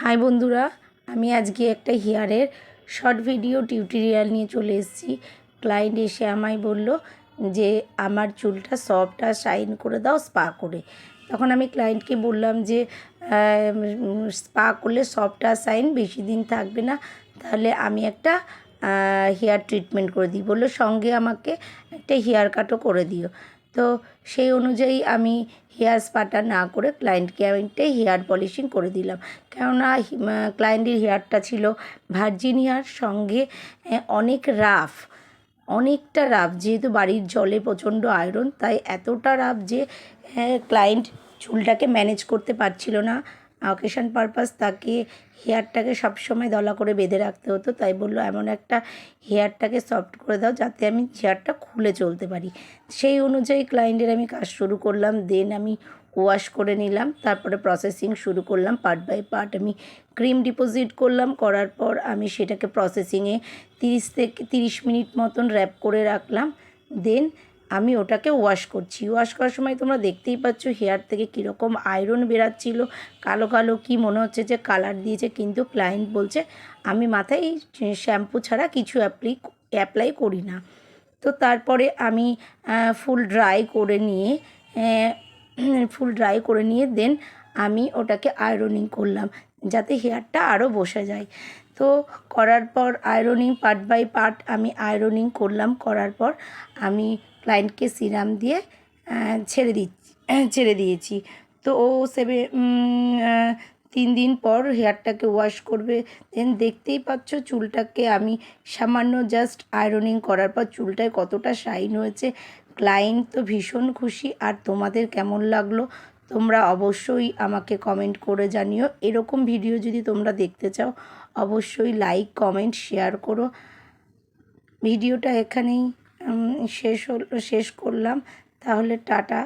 High বন্ধুরা, আমি আজকে একটা হেয়ারের শর্ট ভিডিও টিউটোরিয়াল নিয়ে চলে এসেছি। ক্লায়েন্ট এসে আমায় বলল যে আমার চুলটা সফট আর শাইন করে দাও স্পা করে। তখন আমি ক্লায়েন্টকে বললাম যে স্পা করলে সফট আর শাইন বেশি দিন থাকবে না, তাহলে আমি একটা হেয়ার ট্রিটমেন্ট করে দিই। বললো সঙ্গে আমাকে একটা হেয়ার কাটও করে দিও। তো সেই অনুযায়ী আমি হেয়ার স্পাটা না করে ক্লায়েন্টকে আমি একটা হেয়ার পলিশিং করে দিলাম। কেননা ক্লায়েন্টের হেয়ারটা ছিল ভার্জিন হেয়ার, সঙ্গে অনেকটা রাফ, যেহেতু বাড়ির জলে প্রচণ্ড আয়রন, তাই এতটা রাফ যে ক্লায়েন্ট চুলটাকে ম্যানেজ করতে পারছিল না। অকেশন পারপাস তাকে হেয়ারটাকে সবসময় দলা করে বেঁধে রাখতে হতো, তাই বললো এমন একটা হেয়ারটাকে সফট করে দাও যাতে আমি হেয়ারটা খুলে চলতে পারি। সেই অনুযায়ী ক্লায়েন্টের আমি কাজ শুরু করলাম। দেন আমি ওয়াশ করে নিলাম, তারপরে প্রসেসিং শুরু করলাম। পার্ট বাই পার্ট আমি ক্রিম ডিপোজিট করলাম। করার পর আমি সেটাকে প্রসেসিংয়ে 30 মিনিট মতন র্যাপ করে রাখলাম। দেন আমি ওটাকে ওয়াশ করছি। ওয়াশ করার সময় তোমরা দেখতেই পাচ্ছ হেয়ার থেকে কীরকম আয়রন বেরাচ্ছিলো, কালো কালো কি মনে হচ্ছে যে কালার দিয়েছে, কিন্তু ক্লায়েন্ট বলছে আমি মাথায় শ্যাম্পু ছাড়া কিছু অ্যাপ্লাই করি না। তো তারপরে আমি ফুল ড্রাই করে নিয়ে দেন আমি ওটাকে আয়রনিং করলাম যাতে হেয়ারটা আরও বসে যায়। তো করার পর আয়রনিং পার্ট বাই পার্ট আমি আয়রনিং করলাম। করার পর আমি ক্লায়েন্টকে সিরাম দিয়ে ছেড়ে দিয়েছি। তো ও 3 দিন পর হেয়ারটাকে ওয়াশ করবে। দেন দেখতেই পাচ্ছ চুলটাকে আমি সামান্য জাস্ট আয়রনিং করার পর চুলটায় কতটা শাইন হয়েছে। ক্লায়েন্ট তো ভীষণ খুশি। আর তোমাদের কেমন লাগলো তোমরা অবশ্যই আমাকে কমেন্ট করে জানিও। এরকম ভিডিও যদি তোমরা দেখতে চাও অবশ্যই লাইক, কমেন্ট, শেয়ার করো। ভিডিওটা এখানেই শেষ করলাম। তাহলে টাটা।